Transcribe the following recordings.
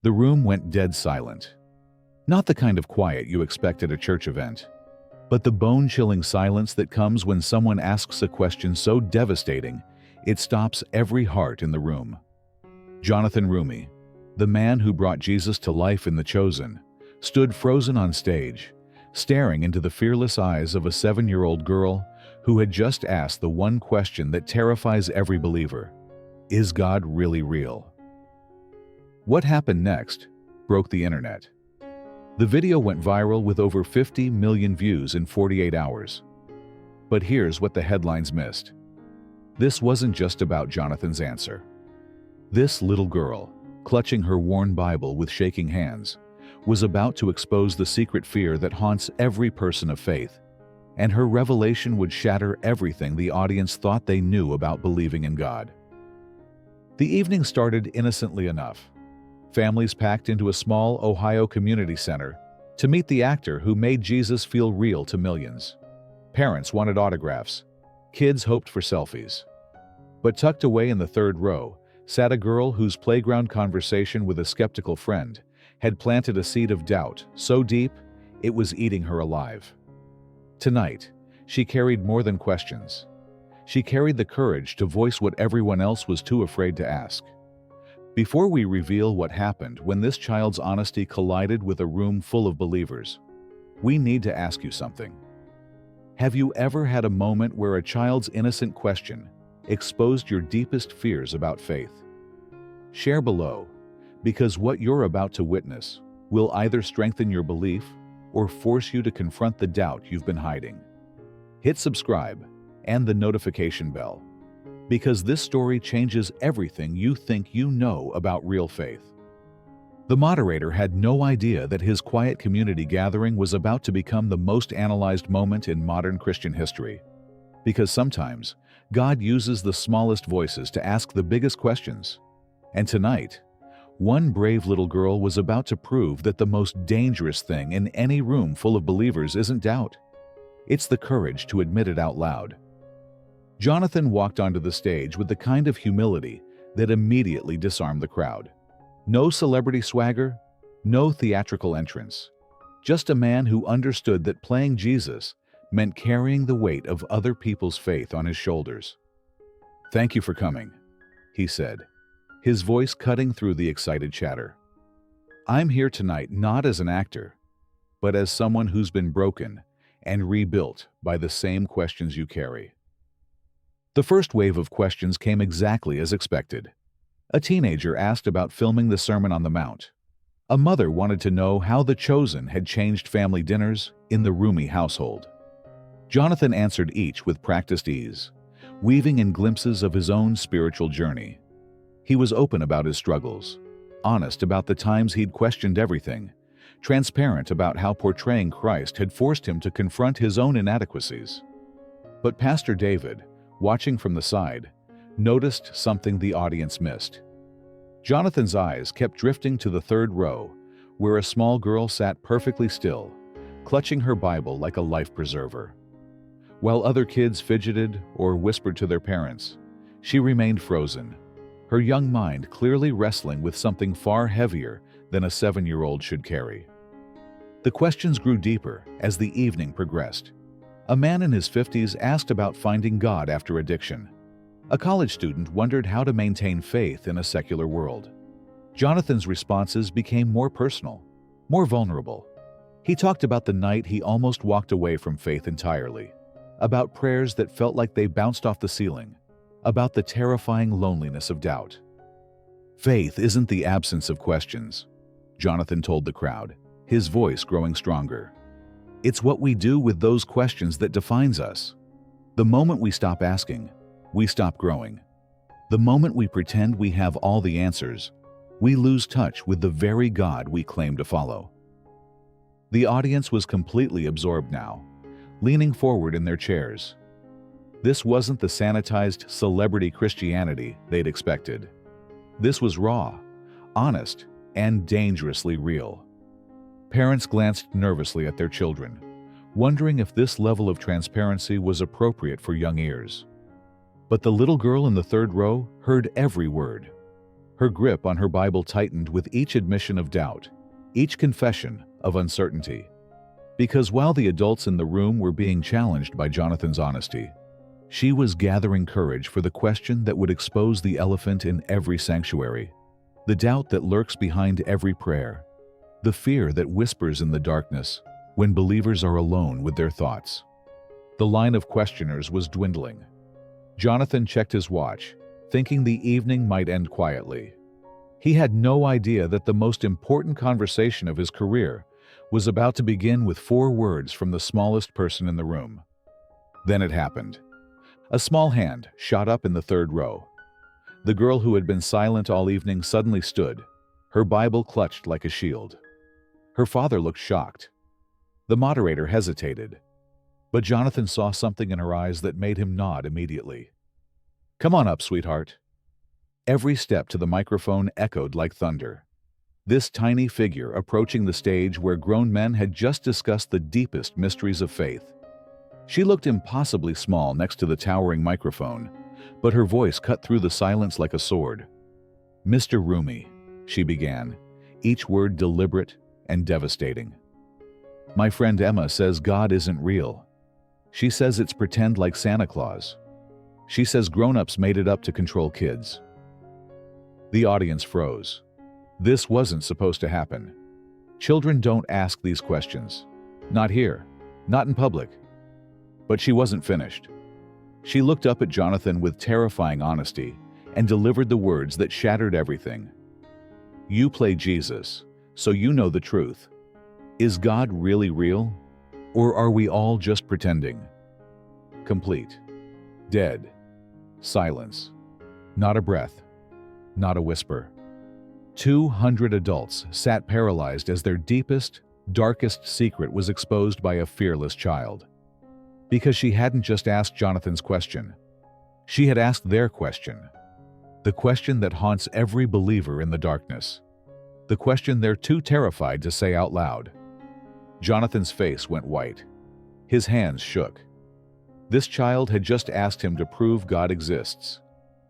The room went dead silent. Not the kind of quiet you expect at a church event, but the bone-chilling silence that comes when someone asks a question so devastating it stops every heart in the room. Jonathan Roumie, the man who brought Jesus to life in The Chosen, stood frozen on stage, staring into the fearless eyes of a 7-year-old girl who had just asked the one question that terrifies every believer: is God really real? What happened next broke the internet. The video went viral with over 50 million views in 48 hours. But here's what the headlines missed. This wasn't just about Jonathan's answer. This little girl, clutching her worn Bible with shaking hands, was about to expose the secret fear that haunts every person of faith, and her revelation would shatter everything the audience thought they knew about believing in God. The evening started innocently enough. Families packed into a small Ohio community center to meet the actor who made Jesus feel real to millions. Parents wanted autographs. Kids hoped for selfies. But tucked away in the third row sat a girl whose playground conversation with a skeptical friend had planted a seed of doubt so deep it was eating her alive. Tonight, she carried more than questions. She carried the courage to voice what everyone else was too afraid to ask. Before we reveal what happened when this child's honesty collided with a room full of believers, we need to ask you something. Have you ever had a moment where a child's innocent question exposed your deepest fears about faith? Share below, because what you're about to witness will either strengthen your belief or force you to confront the doubt you've been hiding. Hit subscribe and the notification bell, because this story changes everything you think you know about real faith. The moderator had no idea that his quiet community gathering was about to become the most analyzed moment in modern Christian history. Because sometimes, God uses the smallest voices to ask the biggest questions. And tonight, one brave little girl was about to prove that the most dangerous thing in any room full of believers isn't doubt. It's the courage to admit it out loud. Jonathan walked onto the stage with the kind of humility that immediately disarmed the crowd. No celebrity swagger, no theatrical entrance. Just a man who understood that playing Jesus meant carrying the weight of other people's faith on his shoulders. "Thank you for coming," he said, his voice cutting through the excited chatter. "I'm here tonight not as an actor, but as someone who's been broken and rebuilt by the same questions you carry." The first wave of questions came exactly as expected. A teenager asked about filming the Sermon on the Mount. A mother wanted to know how The Chosen had changed family dinners in the Roumie household. Jonathan answered each with practiced ease, weaving in glimpses of his own spiritual journey. He was open about his struggles, honest about the times he'd questioned everything, transparent about how portraying Christ had forced him to confront his own inadequacies. But Pastor David, watching from the side, noticed something the audience missed. Jonathan's eyes kept drifting to the third row, where a small girl sat perfectly still, clutching her Bible like a life preserver. While other kids fidgeted or whispered to their parents, she remained frozen, her young mind clearly wrestling with something far heavier than a 7-year-old should carry. The questions grew deeper as the evening progressed. A man in his 50s asked about finding God after addiction. A college student wondered how to maintain faith in a secular world. Jonathan's responses became more personal, more vulnerable. He talked about the night he almost walked away from faith entirely, about prayers that felt like they bounced off the ceiling, about the terrifying loneliness of doubt. "Faith isn't the absence of questions," Jonathan told the crowd, his voice growing stronger. "It's what we do with those questions that defines us. The moment we stop asking, we stop growing. The moment we pretend we have all the answers, we lose touch with the very God we claim to follow." The audience was completely absorbed now, leaning forward in their chairs. This wasn't the sanitized celebrity Christianity they'd expected. This was raw, honest, and dangerously real. Parents glanced nervously at their children, wondering if this level of transparency was appropriate for young ears. But the little girl in the third row heard every word. Her grip on her Bible tightened with each admission of doubt, each confession of uncertainty. Because while the adults in the room were being challenged by Jonathan's honesty, she was gathering courage for the question that would expose the elephant in every sanctuary, the doubt that lurks behind every prayer, the fear that whispers in the darkness when believers are alone with their thoughts. The line of questioners was dwindling. Jonathan checked his watch, thinking the evening might end quietly. He had no idea that the most important conversation of his career was about to begin with 4 words from the smallest person in the room. Then it happened. A small hand shot up in the 3rd row. The girl who had been silent all evening suddenly stood, her Bible clutched like a shield. Her father looked shocked. The moderator hesitated, but Jonathan saw something in her eyes that made him nod immediately. "Come on up, sweetheart." Every step to the microphone echoed like thunder. This tiny figure approaching the stage where grown men had just discussed the deepest mysteries of faith. She looked impossibly small next to the towering microphone, but her voice cut through the silence like a sword. "Mr. Roumie," she began, each word deliberate and devastating. "My friend Emma says God isn't real. She says it's pretend like Santa Claus. She says grown-ups made it up to control kids." The audience froze. This wasn't supposed to happen. Children don't ask these questions. Not here. Not in public. But she wasn't finished. She looked up at Jonathan with terrifying honesty and delivered the words that shattered everything. "You play Jesus, so you know the truth. Is God really real? Or are we all just pretending?" Complete. Dead. Silence. Not a breath. Not a whisper. 200 adults sat paralyzed as their deepest, darkest secret was exposed by a fearless child. Because she hadn't just asked Jonathan's question. She had asked their question. The question that haunts every believer in the darkness. The question they're too terrified to say out loud. Jonathan's face went white. His hands shook. This child had just asked him to prove God exists,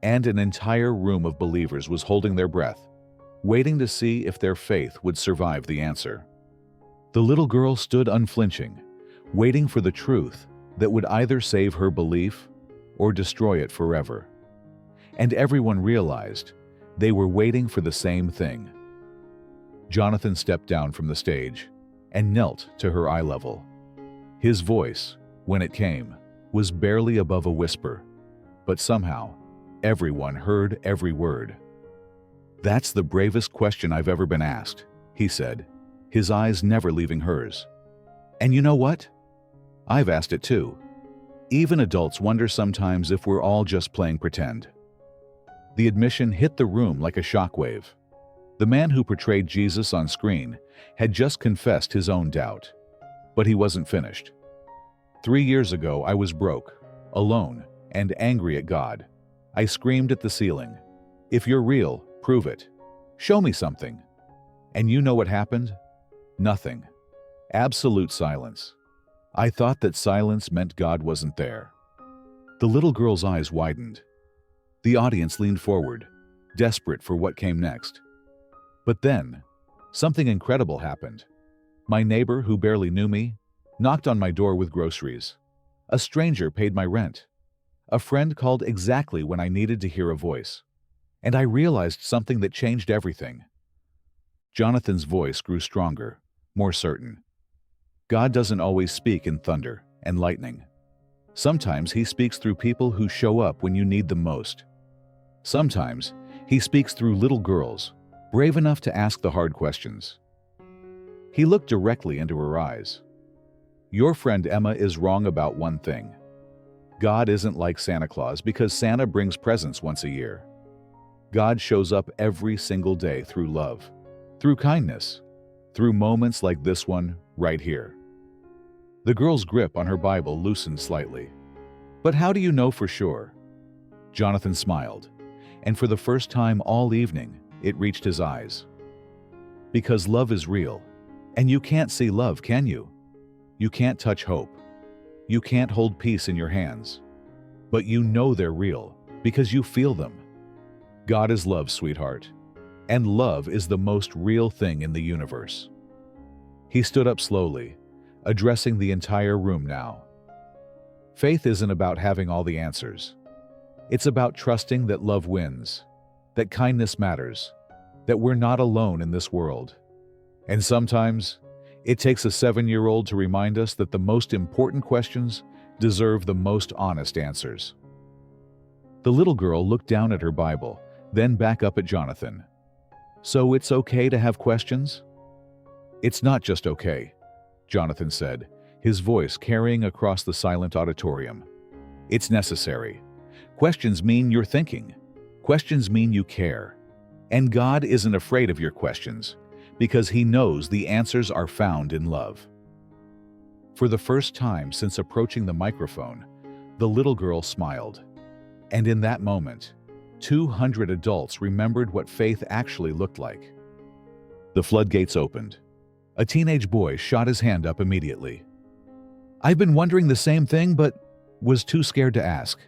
and an entire room of believers was holding their breath, waiting to see if their faith would survive the answer. The little girl stood unflinching, waiting for the truth that would either save her belief or destroy it forever. And everyone realized they were waiting for the same thing. Jonathan stepped down from the stage and knelt to her eye level. His voice, when it came, was barely above a whisper, but somehow everyone heard every word. "That's the bravest question I've ever been asked," he said, his eyes never leaving hers. "And you know what? I've asked it too. Even adults wonder sometimes if we're all just playing pretend." The admission hit the room like a shockwave. The man who portrayed Jesus on screen had just confessed his own doubt. But he wasn't finished. "3 years ago, I was broke, alone, and angry at God. I screamed at the ceiling, 'If you're real, prove it. Show me something.' And you know what happened? Nothing. Absolute silence. I thought that silence meant God wasn't there." The little girl's eyes widened. The audience leaned forward, desperate for what came next. But then, something incredible happened. My neighbor, who barely knew me, knocked on my door with groceries. A stranger paid my rent. A friend called exactly when I needed to hear a voice. And I realized something that changed everything. Jonathan's voice grew stronger, more certain. God doesn't always speak in thunder and lightning. Sometimes he speaks through people who show up when you need them most. Sometimes he speaks through little girls, brave enough to ask the hard questions. He looked directly into her eyes. "Your friend Emma is wrong about one thing. God isn't like Santa Claus because Santa brings presents once a year. God shows up every single day through love, through kindness, through moments like this one right here." The girl's grip on her Bible loosened slightly. "But how do you know for sure?" Jonathan smiled, and for the first time all evening, it reached his eyes. "Because love is real, and you can't see love, can you? You can't touch hope. You can't hold peace in your hands. But you know they're real, because you feel them. God is love, sweetheart, And love is the most real thing in the universe. He stood up slowly, addressing the entire room now. Faith isn't about having all the answers. It's about trusting that love wins, that kindness matters, that we're not alone in this world. And sometimes, it takes a 7-year-old to remind us that the most important questions deserve the most honest answers. The little girl looked down at her Bible, then back up at Jonathan. So it's okay to have questions? It's not just okay, Jonathan said, his voice carrying across the silent auditorium. It's necessary. Questions mean you're thinking. Questions mean you care. And God isn't afraid of your questions, because He knows the answers are found in love. For the first time since approaching the microphone, the little girl smiled. And in that moment, 200 adults remembered what faith actually looked like. The floodgates opened. A teenage boy shot his hand up immediately. I've been wondering the same thing, but was too scared to ask.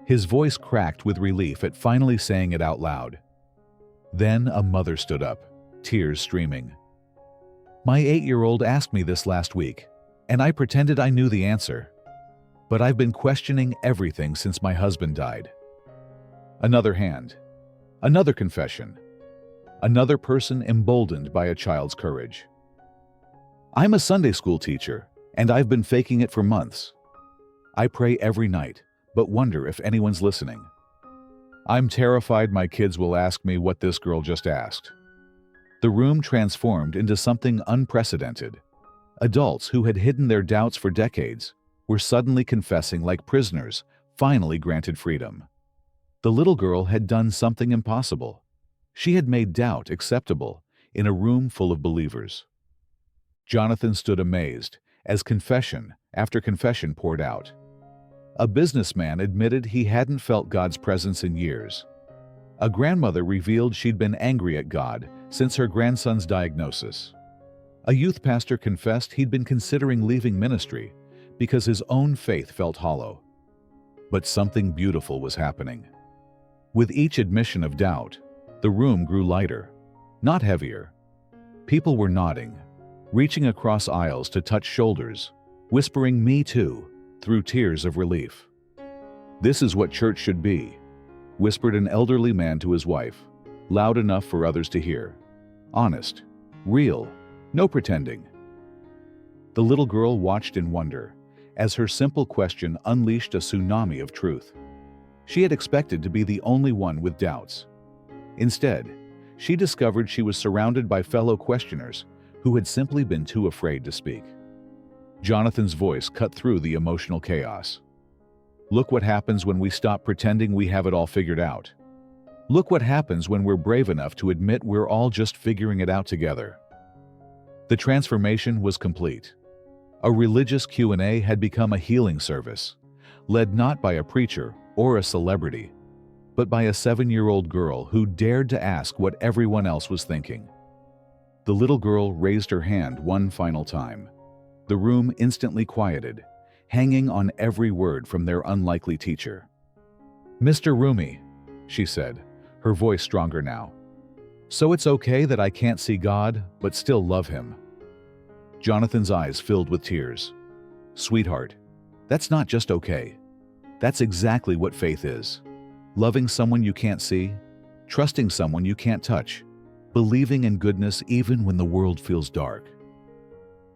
His voice cracked with relief at finally saying it out loud. Then a mother stood up, tears streaming. My 8-year-old asked me this last week, and I pretended I knew the answer. But I've been questioning everything since my husband died. Another hand. Another confession. Another person emboldened by a child's courage. I'm a Sunday school teacher, and I've been faking it for months. I pray every night, but wonder if anyone's listening. I'm terrified my kids will ask me what this girl just asked. The room transformed into something unprecedented. Adults who had hidden their doubts for decades were suddenly confessing like prisoners, finally granted freedom. The little girl had done something impossible. She had made doubt acceptable in a room full of believers. Jonathan stood amazed as confession after confession poured out. A businessman admitted he hadn't felt God's presence in years. A grandmother revealed she'd been angry at God since her grandson's diagnosis. A youth pastor confessed he'd been considering leaving ministry because his own faith felt hollow. But something beautiful was happening. With each admission of doubt, the room grew lighter, not heavier. People were nodding, reaching across aisles to touch shoulders, whispering "Me too" through tears of relief. This is what church should be, whispered an elderly man to his wife, loud enough for others to hear. Honest, real, no pretending. The little girl watched in wonder as her simple question unleashed a tsunami of truth. She had expected to be the only one with doubts. Instead, she discovered she was surrounded by fellow questioners who had simply been too afraid to speak. Jonathan's voice cut through the emotional chaos. Look what happens when we stop pretending we have it all figured out. Look what happens when we're brave enough to admit we're all just figuring it out together. The transformation was complete. A religious Q&A had become a healing service, led not by a preacher or a celebrity, but by a 7-year-old girl who dared to ask what everyone else was thinking. The little girl raised her hand one final time. The room instantly quieted, hanging on every word from their unlikely teacher. Mr. Roumie, she said, her voice stronger now. So it's okay that I can't see God, but still love Him. Jonathan's eyes filled with tears. Sweetheart, that's not just okay. That's exactly what faith is. Loving someone you can't see, trusting someone you can't touch, believing in goodness even when the world feels dark.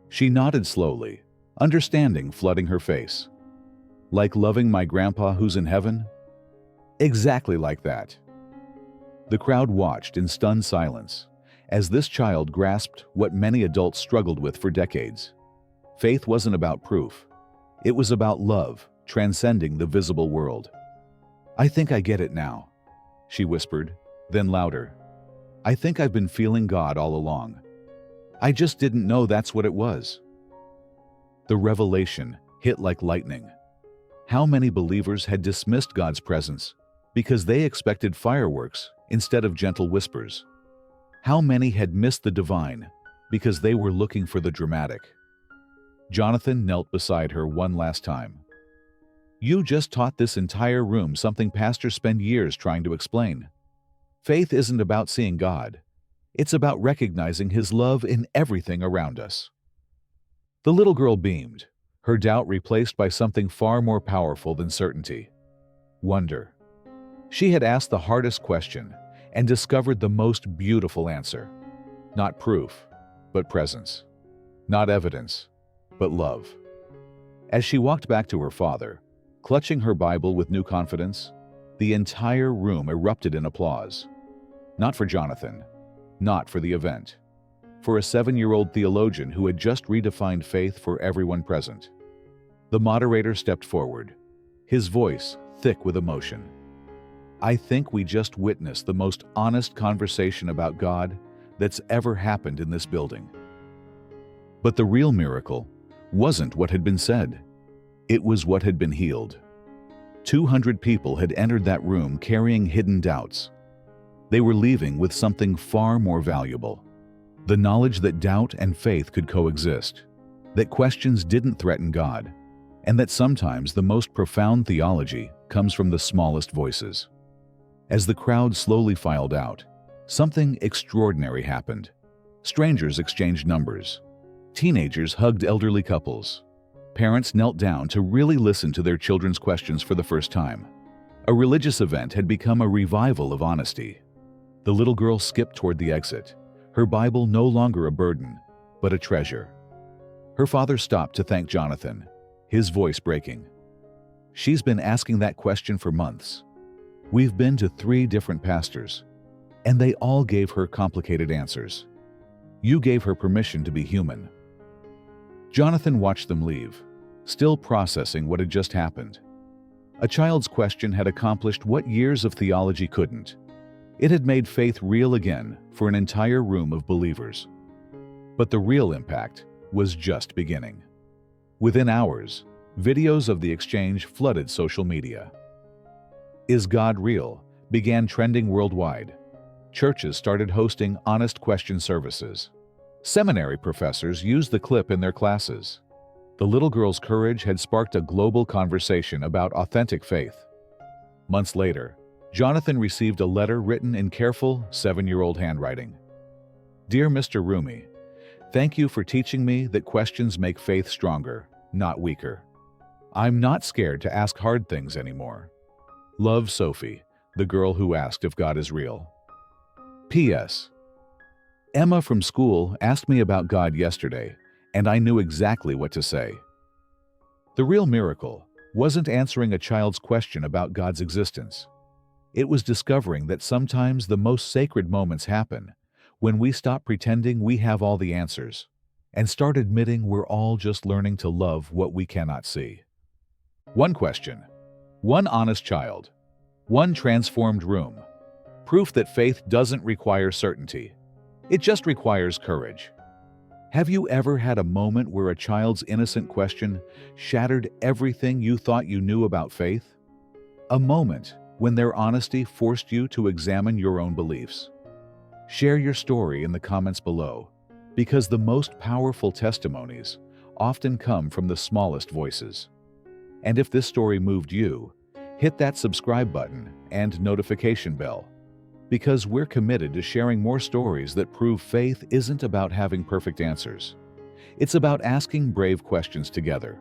She nodded slowly, understanding flooding her face. Like loving my grandpa who's in heaven? Exactly like that. The crowd watched in stunned silence as this child grasped what many adults struggled with for decades. Faith wasn't about proof. It was about love, transcending the visible world. I think I get it now, she whispered, then louder. I think I've been feeling God all along. I just didn't know that's what it was. The revelation hit like lightning. How many believers had dismissed God's presence because they expected fireworks instead of gentle whispers? How many had missed the divine because they were looking for the dramatic? Jonathan knelt beside her one last time. You just taught this entire room something pastors spend years trying to explain. Faith isn't about seeing God. It's about recognizing His love in everything around us. The little girl beamed, her doubt replaced by something far more powerful than certainty: wonder. She had asked the hardest question and discovered the most beautiful answer. Not proof, but presence. Not evidence, but love. As she walked back to her father, clutching her Bible with new confidence, the entire room erupted in applause. Not for Jonathan, not for the event, for a 7-year-old theologian who had just redefined faith for everyone present. The moderator stepped forward, his voice thick with emotion. I think we just witnessed the most honest conversation about God that's ever happened in this building. But the real miracle wasn't what had been said. It was what had been healed. 200 people had entered that room carrying hidden doubts. They were leaving with something far more valuable: the knowledge that doubt and faith could coexist, that questions didn't threaten God, and that sometimes the most profound theology comes from the smallest voices. As the crowd slowly filed out, something extraordinary happened. Strangers exchanged numbers. Teenagers hugged elderly couples. Parents knelt down to really listen to their children's questions for the first time. A religious event had become a revival of honesty. The little girl skipped toward the exit, her Bible no longer a burden, but a treasure. Her father stopped to thank Jonathan, his voice breaking. She's been asking that question for months. We've been to 3 different pastors, and they all gave her complicated answers. You gave her permission to be human. Jonathan watched them leave, still processing what had just happened. A child's question had accomplished what years of theology couldn't. It had made faith real again for an entire room of believers. But the real impact was just beginning. Within hours, videos of the exchange flooded social media. Is God real? Began trending worldwide. Churches started hosting honest question services. Seminary professors used the clip in their classes. The little girl's courage had sparked a global conversation about authentic faith. Months later, Jonathan received a letter written in careful 7-year-old handwriting. Dear Mr. Roumie, thank you for teaching me that questions make faith stronger, not weaker. I'm not scared to ask hard things anymore. Love, Sophie, the girl who asked if God is real. P.S. Emma from school asked me about God yesterday, and I knew exactly what to say. The real miracle wasn't answering a child's question about God's existence. It was discovering that sometimes the most sacred moments happen when we stop pretending we have all the answers and start admitting we're all just learning to love what we cannot see. One question, one honest child, one transformed room. Proof that faith doesn't require certainty. It just requires courage. Have you ever had a moment where a child's innocent question shattered everything you thought you knew about faith? A moment when their honesty forced you to examine your own beliefs? Share your story in the comments below, because the most powerful testimonies often come from the smallest voices. And if this story moved you, hit that subscribe button and notification bell, because we're committed to sharing more stories that prove faith isn't about having perfect answers. It's about asking brave questions together.